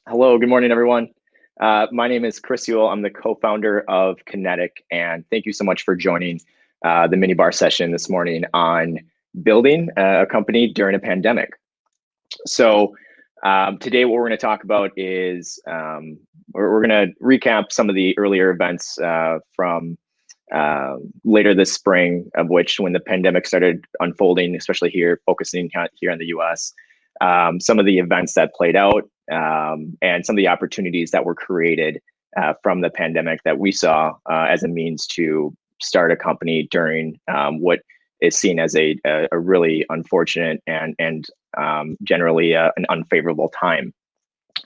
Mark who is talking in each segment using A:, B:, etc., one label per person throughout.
A: Hello, good morning, everyone. My name is Kris Eul. I'm the co-founder of Kinetic, and thank you so much for joining the Minibar session this morning on building a company during a pandemic. So today what we're going to talk about is we're going to recap some of the earlier events from later this spring, of which when the pandemic started unfolding, especially here, focusing here in the US, some of the events that played out and some of the opportunities that were created from the pandemic that we saw as a means to start a company during what is seen as a really unfortunate and generally an unfavorable time.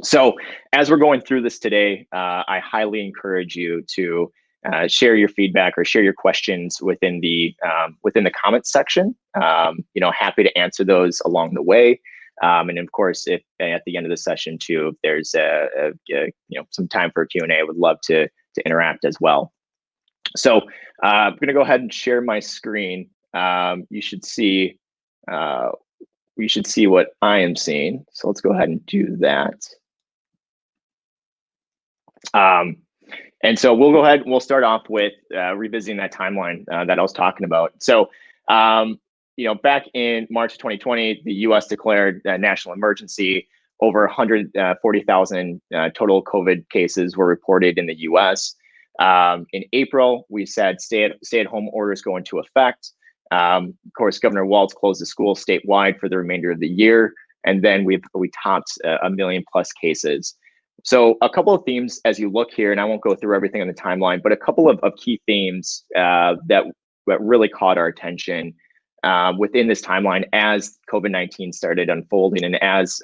A: So as we're going through this today, I highly encourage you to share your feedback or share your questions within the comments section. Happy to answer those along the way. And of course, if at the end of the session too, if there's some time for Q&A, I would love to interact as well. So I'm going to go ahead and share my screen. You should see what I am seeing. So let's go ahead and do that. And so we'll go ahead. We'll start off with revisiting that timeline that I was talking about. So back in March of 2020, the U.S. declared a national emergency. Over 140,000 total COVID cases were reported in the U.S. In April, we said stay-at-home orders go into effect. Of course, Governor Walz closed the schools statewide for the remainder of the year, and then we topped 1 million plus cases. So a couple of themes as you look here, and I won't go through everything on the timeline, but a couple of key themes that really caught our attention within this timeline as COVID-19 started unfolding, and as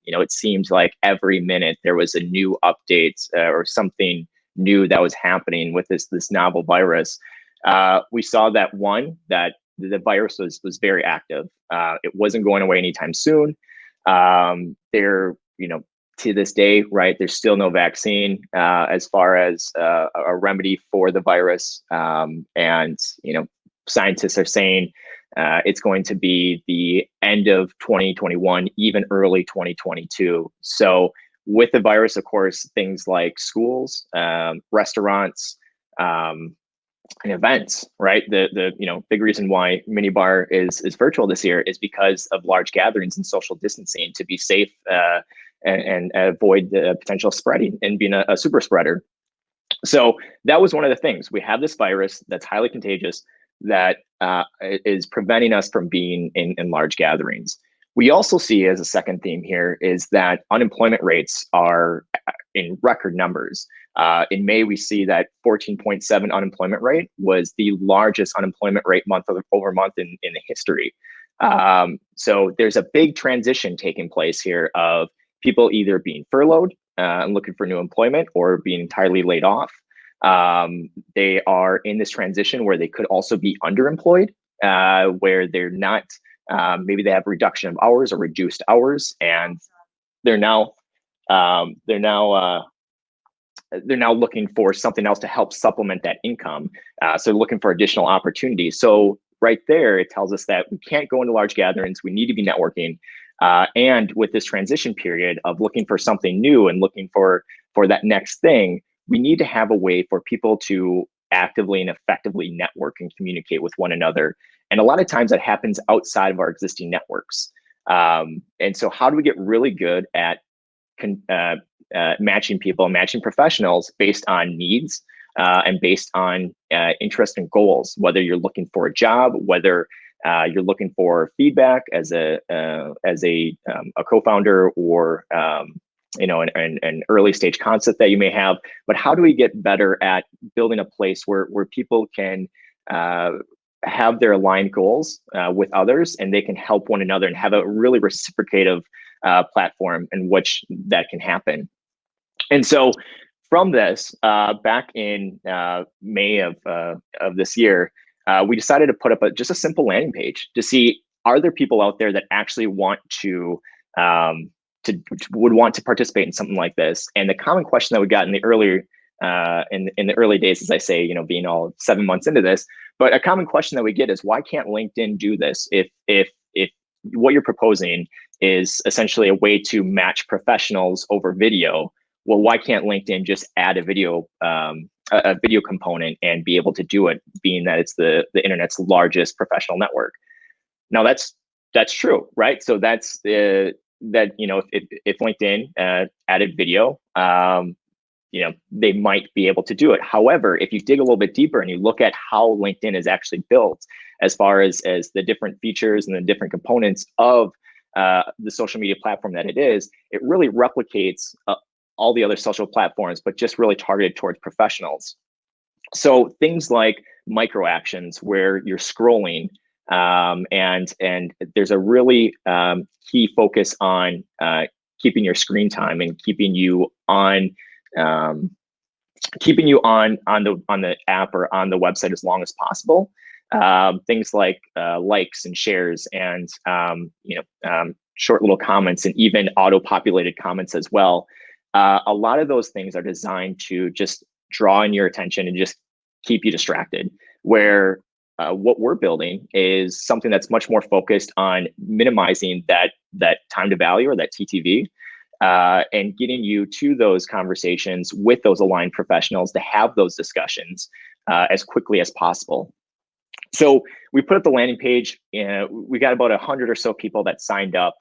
A: it seemed like every minute there was a new update or something new that was happening with this novel virus. We saw that the virus was very active. It wasn't going away anytime soon. To this day, right, there's still no vaccine as far as a remedy for the virus. And scientists are saying it's going to be the end of 2021, even early 2022. So with the virus, of course, things like schools, restaurants, and events, right? The big reason why Minibar is virtual this year is because of large gatherings and social distancing to be safe and avoid the potential spreading and being a super spreader. So that was one of the things. We have this virus that's highly contagious that is preventing us from being in large gatherings. We also see as a second theme here is that unemployment rates are in record numbers. In May, we see that 14.7 unemployment rate was the largest unemployment rate month over month in the history. So there's a big transition taking place here of people either being furloughed and looking for new employment or being entirely laid off. They are in this transition where they could also be underemployed, where they're not, maybe they have reduction of hours or reduced hours, and they're now looking for something else to help supplement that income. So looking for additional opportunities. So right there, it tells us that we can't go into large gatherings. We need to be networking. And with this transition period of looking for something new and looking for that next thing, we need to have a way for people to actively and effectively network and communicate with one another. And a lot of times that happens outside of our existing networks. And so how do we get really good at matching people, matching professionals based on needs and based on interest and goals, whether you're looking for a job, whether you're looking for feedback as a co-founder or an early stage concept that you may have. But how do we get better at building a place where people can have their aligned goals with others, and they can help one another and have a really reciprocative platform in which that can happen? And so from this, back in May of this year, we decided to put up just a simple landing page to see, are there people out there that actually would want to participate in something like this? And the common question that we got in the early days, as I say, being all 7 months into this, but a common question that we get is, why can't LinkedIn do this? If what you're proposing is essentially a way to match professionals over video. Well, why can't LinkedIn just add a video component and be able to do it, being that it's the internet's largest professional network? Now that's true, right? So that's that, you know, if LinkedIn added video, you know, they might be able to do it. However, if you dig a little bit deeper and you look at how LinkedIn is actually built, as far as the different features and the different components of the social media platform that it is, it really replicates all the other social platforms, but just really targeted towards professionals. So things like micro actions where you're scrolling, and there's a really key focus on keeping your screen time and keeping you on the app or on the website as long as possible. Things like likes and shares and short little comments and even auto-populated comments as well. A lot of those things are designed to just draw in your attention and just keep you distracted. Where what we're building is something that's much more focused on minimizing that time to value, or that TTV, and getting you to those conversations with those aligned professionals to have those discussions as quickly as possible. So we put up the landing page. We got about 100 or so people that signed up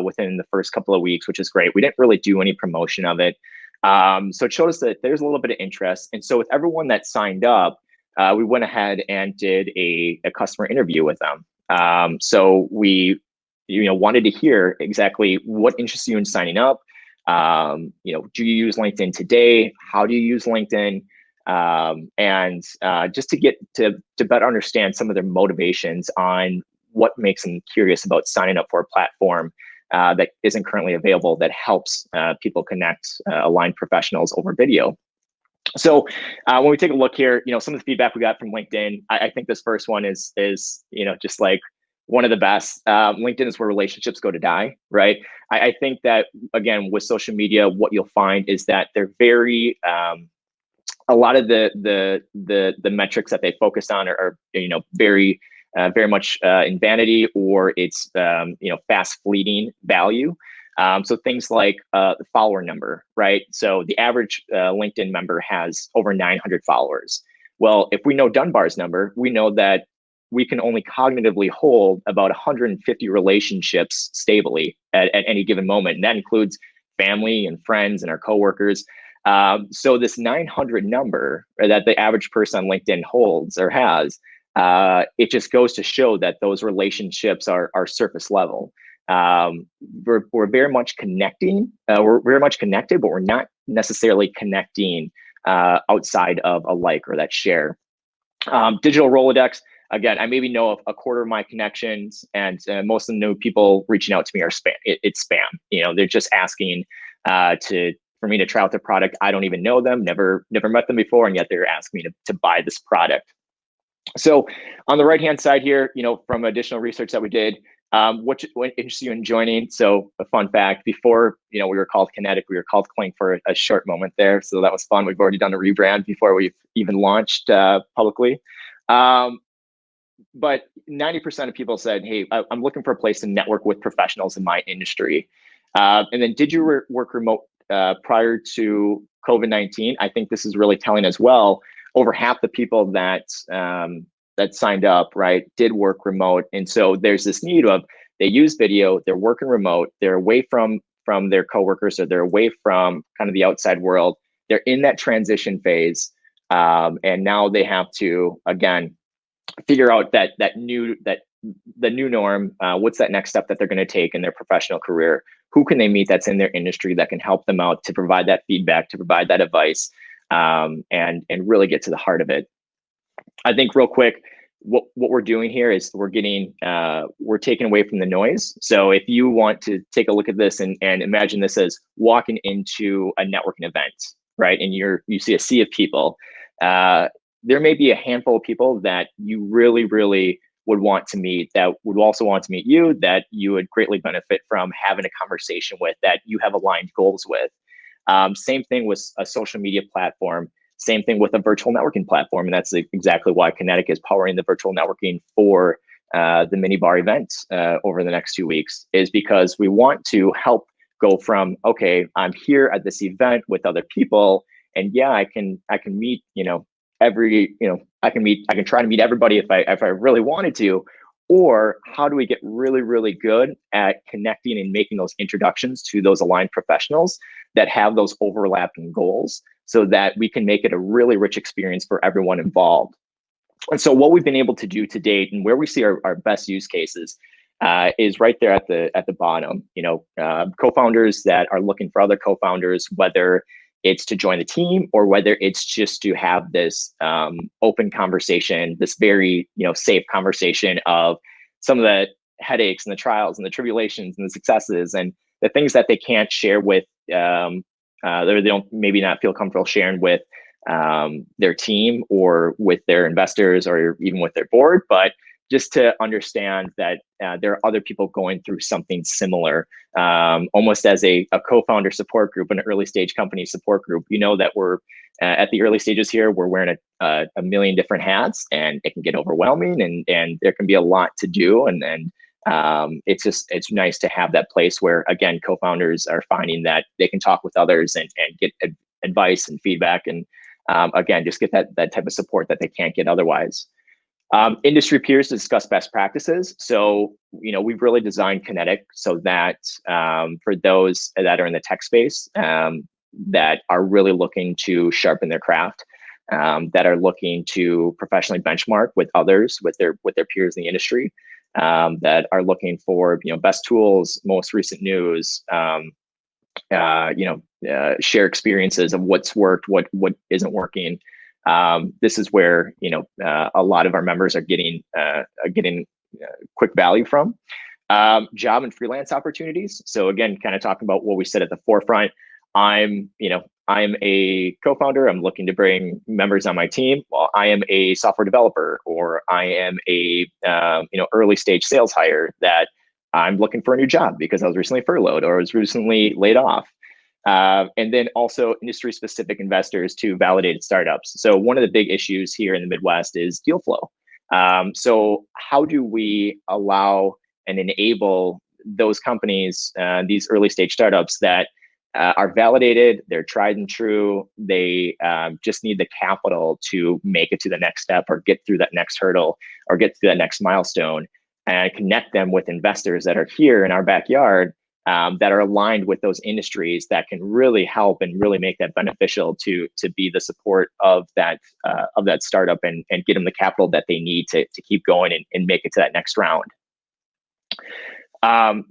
A: within the first couple of weeks, which is great. We didn't really do any promotion of it. So it showed us that there's a little bit of interest. And so with everyone that signed up, we went ahead and did a customer interview with them. So we wanted to hear exactly what interests you in signing up. Do you use LinkedIn today? How do you use LinkedIn? And just to get to better understand some of their motivations on what makes them curious about signing up for a platform that isn't currently available, that helps people connect aligned professionals over video. So when we take a look here, some of the feedback we got from LinkedIn, I think this first one is just like one of the best. LinkedIn is where relationships go to die, right? I think that, again, with social media, what you'll find is that they're very a lot of the metrics that they focus on are very much in vanity, or it's fast fleeting value. So things like the follower number, right? So the average LinkedIn member has over 900 followers. Well, if we know Dunbar's number, we know that we can only cognitively hold about 150 relationships stably at any given moment. And that includes family and friends and our coworkers. So this 900 number that the average person on LinkedIn holds or has, it just goes to show that those relationships are surface level. We're very much connecting. We're very much connected, but we're not necessarily connecting outside of a like or that share. Digital Rolodex. Again, I maybe know a quarter of my connections, and most of the new people reaching out to me are spam. It's spam. They're just asking for me to try out the product. I don't even know them, never met them before, and yet they're asking me to buy this product. So on the right-hand side here, from additional research that we did, what interests you in joining? So a fun fact, before, we were called Kinetic, we were called Cling for a short moment there. So that was fun. We've already done a rebrand before we've even launched publicly. But 90% of people said, hey, I'm looking for a place to network with professionals in my industry. And then, did you work remote prior to COVID-19? I think this is really telling as well. Over half the people that signed up, right, did work remote. And so there's this need of, they use video, they're working remote, they're away from their coworkers, or they're away from kind of the outside world. They're in that transition phase. And now they have to, again, figure out the new norm. What's that next step that they're going to take in their professional career? Who can they meet that's in their industry that can help them out, to provide that feedback, to provide that advice, and really get to the heart of it. I think real quick, what we're doing here is we're taking away from the noise. So if you want to take a look at this and imagine this as walking into a networking event, right? And you see a sea of people. There may be a handful of people that you really, really would want to meet, that would also want to meet you, that you would greatly benefit from having a conversation with, that you have aligned goals with. Same thing with a social media platform. Same thing with a virtual networking platform. And that's exactly why Kinetic is powering the virtual networking for the Minibar event over the next 2 weeks, is because we want to help go from, okay, I'm here at this event with other people, and yeah, I can meet, I can try to meet everybody if I really wanted to, or how do we get really, really good at connecting and making those introductions to those aligned professionals that have those overlapping goals, so that we can make it a really rich experience for everyone involved. And so what we've been able to do to date, and where we see our best use cases, is right there at the bottom. Co-founders that are looking for other co-founders, whether it's to join the team or whether it's just to have this open conversation, this very safe conversation of some of the headaches and the trials and the tribulations and the successes and the things that they can't share with, they don't maybe not feel comfortable sharing with their team or with their investors or even with their board, but just to understand that there are other people going through something similar, almost as a co-founder support group, an early stage company support group. That we're at the early stages here, we're wearing a million different hats, and it can get overwhelming, and there can be a lot to do. And it's nice to have that place where, again, co-founders are finding that they can talk with others and get advice and feedback, and again, just get that type of support that they can't get otherwise. Industry peers to discuss best practices. So, we've really designed Kinetic so that for those that are in the tech space, that are really looking to sharpen their craft, that are looking to professionally benchmark with others, with their peers in the industry, that are looking for best tools, most recent news, share experiences of what's worked, what isn't working. This is where a lot of our members are getting quick value from. Job and freelance opportunities. So again, kind of talking about what we said at the forefront. I'm a co-founder. I'm looking to bring members on my team. Well, I am a software developer, or I am a early stage sales hire that I'm looking for a new job because I was recently furloughed or was recently laid off. And then also industry-specific investors to validated startups. So one of the big issues here in the Midwest is deal flow. So how do we allow and enable those companies, these early stage startups that are validated, they're tried and true, they just need the capital to make it to the next step or get through that next hurdle or get to that next milestone, and connect them with investors that are here in our backyard, that are aligned with those industries that can really help and really make that beneficial to be the support of that startup and get them the capital that they need to keep going and make it to that next round.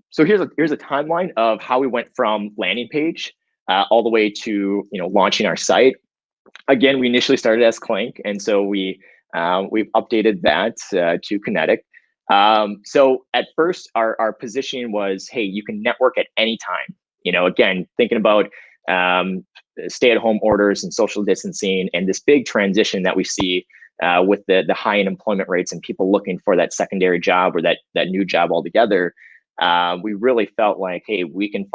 A: So here's a timeline of how we went from landing page all the way to launching our site. Again, we initially started as Clink, and so we've updated that to Kinetic. So at first, our positioning was, hey, you can network at any time. Again, thinking about stay-at-home orders and social distancing and this big transition that we see with the high unemployment rates and people looking for that secondary job or that new job altogether. We really felt like, hey, we can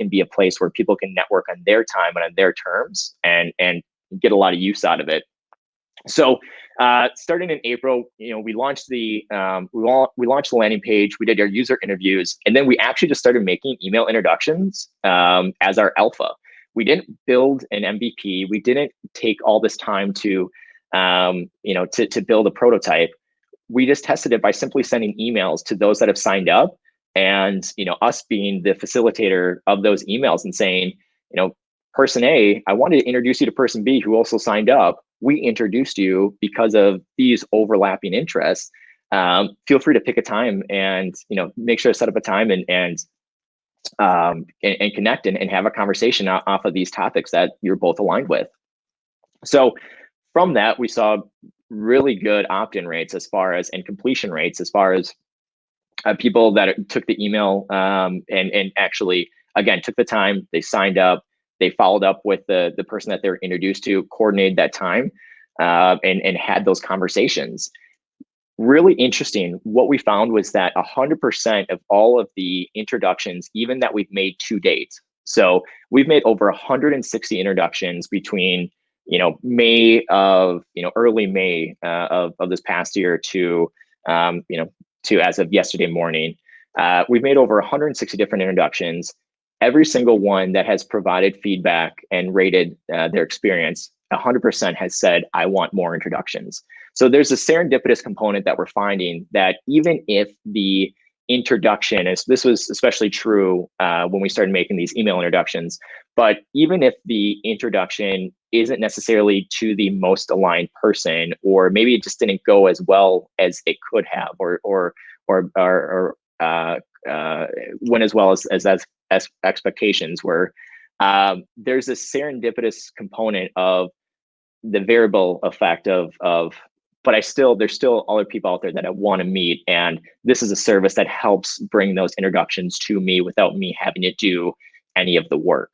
A: be a place where people can network on their time and on their terms and get a lot of use out of it. So starting in April, we launched the landing page. We did our user interviews, and then we actually just started making email introductions as our alpha. We didn't build an MVP. We didn't take all this time to build a prototype. We just tested it by simply sending emails to those that have signed up, and us being the facilitator of those emails and saying, person A, I wanted to introduce you to person B who also signed up. We introduced you because of these overlapping interests. Feel free to pick a time and make sure to set up a time and connect and have a conversation off of these topics that you're both aligned with. So from that, we saw really good opt-in rates and completion rates as far as people that took the email and actually, again, took the time, they signed up, they followed up with the person that they were introduced to, coordinated that time, and had those conversations. Really interesting. What we found was that 100% of all of the introductions, even that we've made to date. So we've made over 160 introductions between early May of this past year to to as of yesterday morning, we've made over 160 different introductions. Every single one that has provided feedback and rated their experience, 100% has said, I want more introductions. So there's a serendipitous component that we're finding that even if the introduction, as this was especially true when we started making these email introductions, but even if the introduction isn't necessarily to the most aligned person, or maybe it just didn't go as well as it could have, or went as well as expectations were, there's a serendipitous component of the variable effect of but there's still other people out there that I want to meet, and this is a service that helps bring those introductions to me without me having to do any of the work.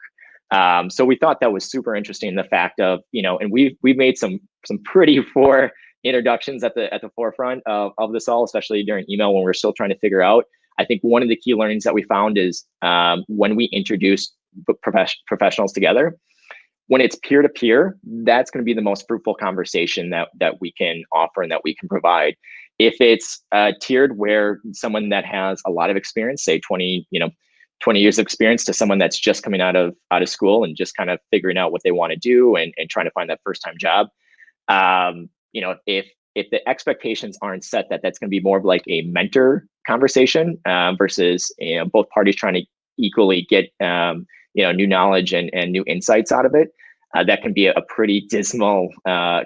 A: So we thought that was super interesting, the fact of, and we've made some pretty poor introductions at the forefront of this all, especially during email when we're still trying to figure out. I think one of the key learnings that we found is when we introduce professionals together, when it's peer-to-peer, that's going to be the most fruitful conversation that we can offer and that we can provide. If it's tiered, where someone that has a lot of experience, say 20 years of experience, to someone that's just coming out of school and just kind of figuring out what they want to do and trying to find that first-time job, if the expectations aren't set, that's going to be more of like a mentor conversation versus both parties trying to equally get new knowledge and new insights out of it, that can be a pretty dismal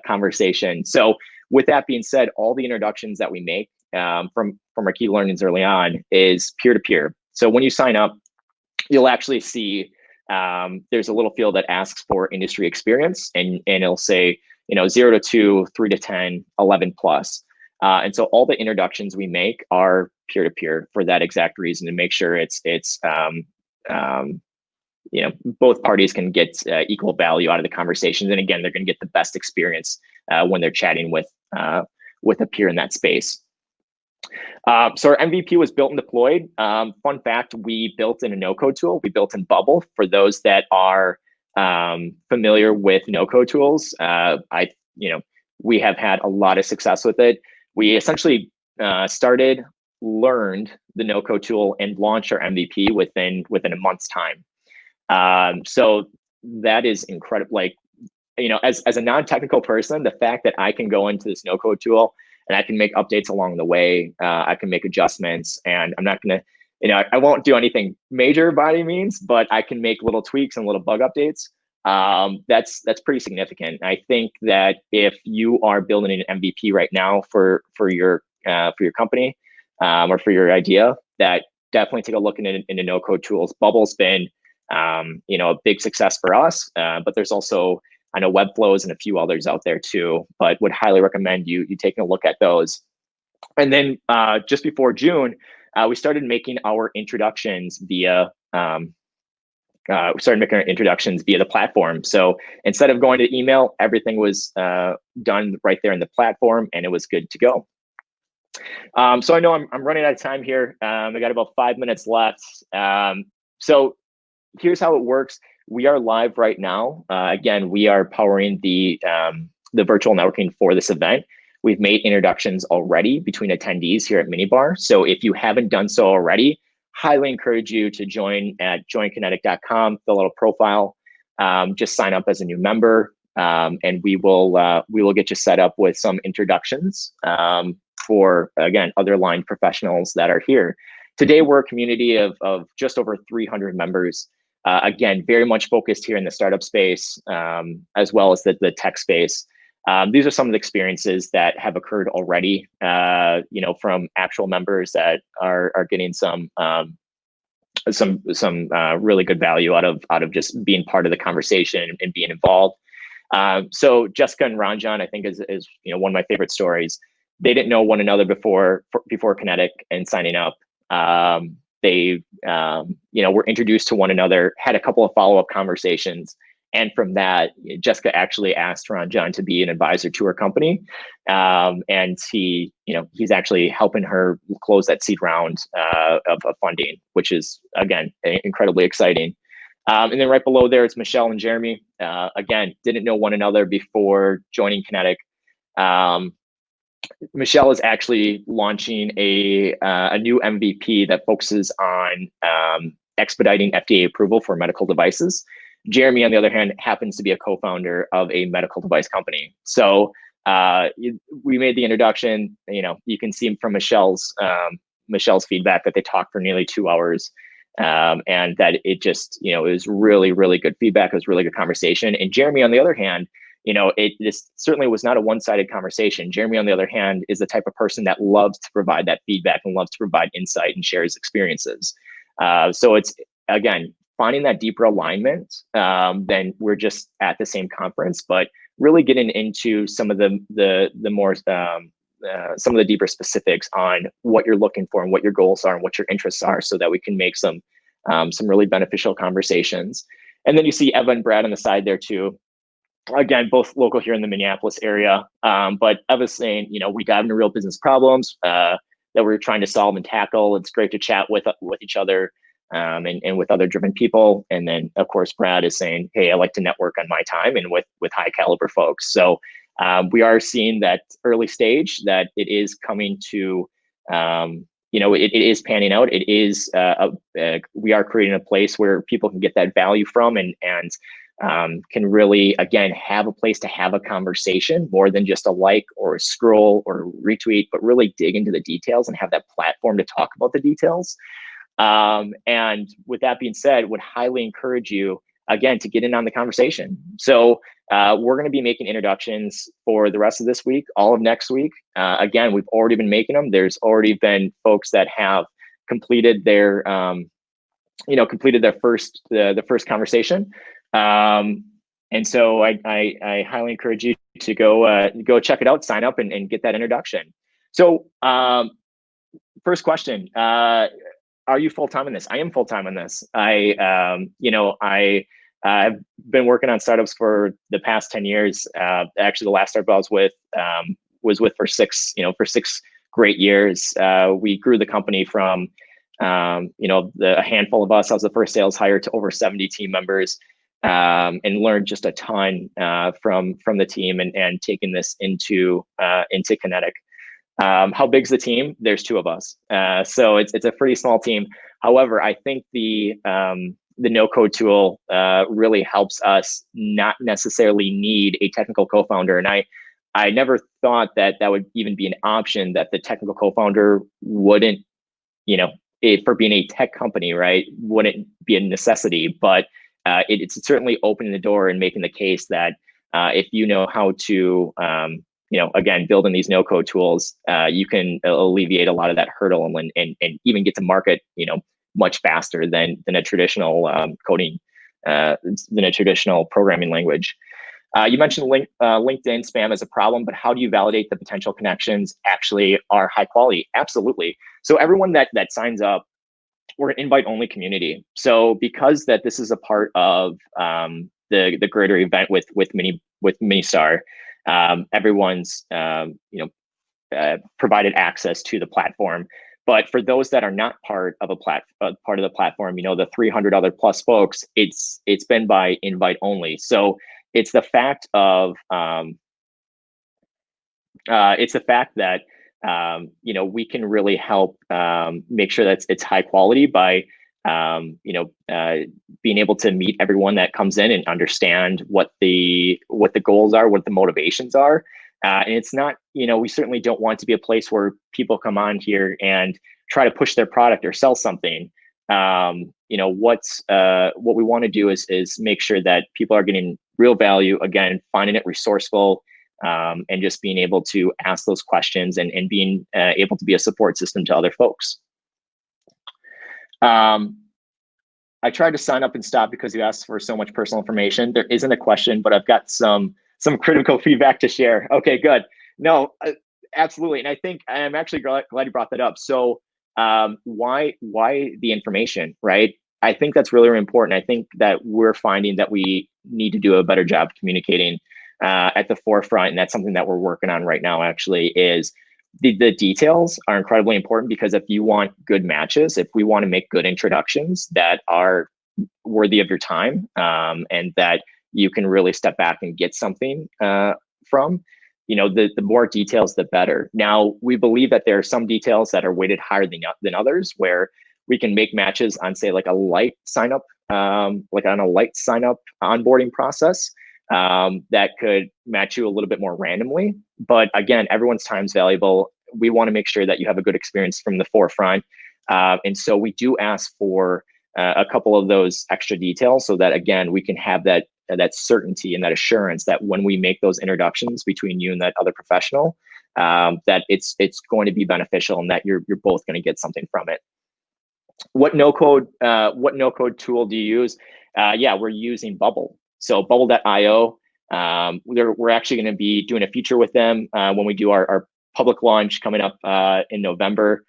A: conversation. So with that being said, all the introductions that we make from our key learnings early on is peer-to-peer. So when you sign up, you'll actually see there's a little field that asks for industry experience, and it'll say 0 to 2, 3 to 10, 11 plus. And so all the introductions we make are peer-to-peer for that exact reason, to make sure it's both parties can get equal value out of the conversations. And again, they're going to get the best experience when they're chatting with a peer in that space. So our MVP was built and deployed. Fun fact, we built in a no-code tool. We built in Bubble. For those that are familiar with no-code tools, we have had a lot of success with it. We essentially learned the no-code tool and launched our MVP within a month's time. So that is incredible. As a non-technical person, the fact that I can go into this no-code tool and I can make updates along the way, I can make adjustments, and I'm not going to, I won't do anything major by any means, but I can make little tweaks and little bug updates. That's pretty significant. I think that if you are building an MVP right now for your company or for your idea, that definitely take a look into no-code tools. Bubble's been a big success for us, but there's also, I know, Webflows and a few others out there too, but would highly recommend you taking a look at those. And then just before June, we started making our introductions via the platform. So instead of going to email, everything was done right there in the platform, and it was good to go. So I know I'm running out of time here. I got about 5 minutes left. So here's how it works. We are live right now. Again, we are powering the virtual networking for this event. We've made introductions already between attendees here at Minibar. So if you haven't done so already, highly encourage you to join at joinkinetic.com, fill out a profile, just sign up as a new member, and we will get you set up with some introductions for, again, other line professionals that are here. Today, we're a community of just over 300 members. Again, very much focused here in the startup space, as well as the tech space. These are some of the experiences that have occurred already, from actual members that are getting some really good value out of just being part of the conversation and being involved. So Jessica and Ranjan, I think, is one of my favorite stories. They didn't know one another before Kinetic and signing up. They were introduced to one another, had a couple of follow-up conversations. And from that, Jessica actually asked Ranjan to be an advisor to her company. And he's actually helping her close that seed round of funding, which is, again, incredibly exciting. And then right below there, it's Michelle and Jeremy. Again, didn't know one another before joining Kinetic. Michelle is actually launching a new MVP that focuses on expediting FDA approval for medical devices. Jeremy, on the other hand, happens to be a co-founder of a medical device company. So we made the introduction. You can see from Michelle's feedback that they talked for nearly 2 hours, and that it just it was really, really good feedback. It was really good conversation. And Jeremy, on the other hand, this certainly was not a one-sided conversation. Jeremy, on the other hand, is the type of person that loves to provide that feedback and loves to provide insight and shares experiences. So it's, again, finding that deeper alignment. Then we're just at the same conference, but really getting into some of the more some of the deeper specifics on what you're looking for and what your goals are and what your interests are, so that we can make some really beneficial conversations. And then you see Eva and Brad on the side there too. Again, both local here in the Minneapolis area. But Eva's saying, we got into real business problems that we're trying to solve and tackle. It's great to chat with each other and with other driven people. And then, of course, Brad is saying, hey, I like to network on my time and with high caliber folks. So we are seeing that early stage that it is coming to, it is panning out. It is, we are creating a place where people can get that value from and can really, again, have a place to have a conversation more than just a like or a scroll or retweet, but really dig into the details and have that platform to talk about the details. And with that being said, would highly encourage you, again, to get in on the conversation. So we're going to be making introductions for the rest of this week, all of next week. Again, we've already been making them. There's already been folks that have completed their, the first conversation. And so I highly encourage you to go check it out, sign up, and get that introduction. So first question, are you full-time in this? I am full-time in this. I've been working on startups for the past 10 years. Actually, the last startup I was with for six great years. We grew the company from a handful of us. I was the first sales hire to over 70 team members, and learned just a ton from the team and taking this into Kinetic. How big's the team? There's 2 of us. So it's a pretty small team. However, I think the no-code tool really helps us not necessarily need a technical co-founder. And I never thought that would even be an option, that the technical co-founder wouldn't, for being a tech company, right, wouldn't be a necessity. But it's certainly opening the door and making the case that if you know how to, again, building these no-code tools, you can alleviate a lot of that hurdle and even get to market, much faster than a traditional coding, than a traditional programming language. You mentioned LinkedIn spam as a problem, but how do you validate the potential connections actually are high quality? Absolutely. So everyone that signs up, we're an invite-only community. So because that this is a part of the greater event with Ministar, everyone's provided access to the platform. But for those that are not part of the platform, the 300 other plus folks, it's been by invite only. So it's the fact of that we can really help make sure that it's high quality by being able to meet everyone that comes in and understand what the goals are, what the motivations are. And it's not, we certainly don't want to be a place where people come on here and try to push their product or sell something. What we want to do is make sure that people are getting real value, again, finding it resourceful, and just being able to ask those questions and being able to be a support system to other folks. I tried to sign up and stop because you asked for so much personal information. There isn't a question, but I've got some critical feedback to share. Okay, good. No, absolutely. And I think I'm actually glad you brought that up. So why the information, right? I think that's really, really important. I think that we're finding that we need to do a better job communicating at the forefront. And that's something that we're working on right now, actually, is the details are incredibly important, because if you want good matches, if we want to make good introductions that are worthy of your time, and that you can really step back and get something from, the more details, the better. Now, we believe that there are some details that are weighted higher than others, where we can make matches on, say, like a light sign up, like on a light sign up onboarding process, that could match you a little bit more randomly. But again, everyone's time is valuable. We want to make sure that you have a good experience from the forefront. And so we do ask for a couple of those extra details so that, again, we can have that certainty and that assurance that when we make those introductions between you and that other professional, that it's going to be beneficial and that you're both going to get something from it. What no code tool do you use? Yeah, we're using Bubble. So Bubble.io. We're actually going to be doing a feature with them when we do our public launch coming up in November.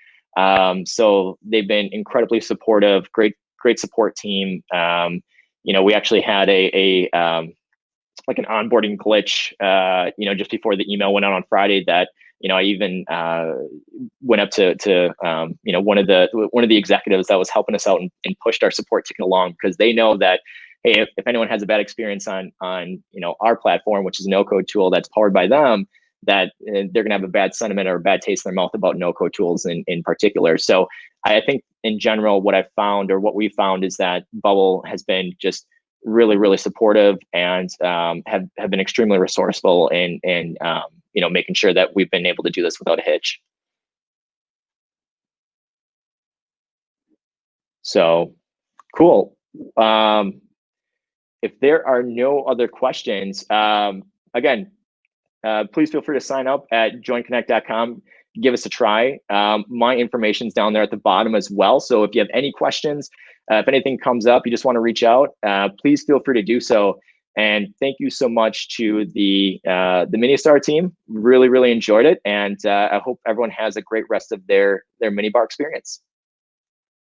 A: So they've been incredibly supportive, great support team. We actually had like an onboarding glitch, just before the email went out on Friday, that, I even went up to one of the executives that was helping us out and pushed our support ticket along, because they know that, hey, if anyone has a bad experience on our platform, which is a no-code tool that's powered by them, that they're gonna have a bad sentiment or a bad taste in their mouth about no-code tools in particular. So I think in general, what I've found, or what we found, is that Bubble has been just really, really supportive, and have been extremely resourceful in making sure that we've been able to do this without a hitch. So cool. If there are no other questions, again, please feel free to sign up at joinconnect.com. Give us a try. My information's down there at the bottom as well. So if you have any questions, if anything comes up, you just want to reach out, please feel free to do so. And thank you so much to the Ministar team. Really, really enjoyed it. And I hope everyone has a great rest of their Minibar experience.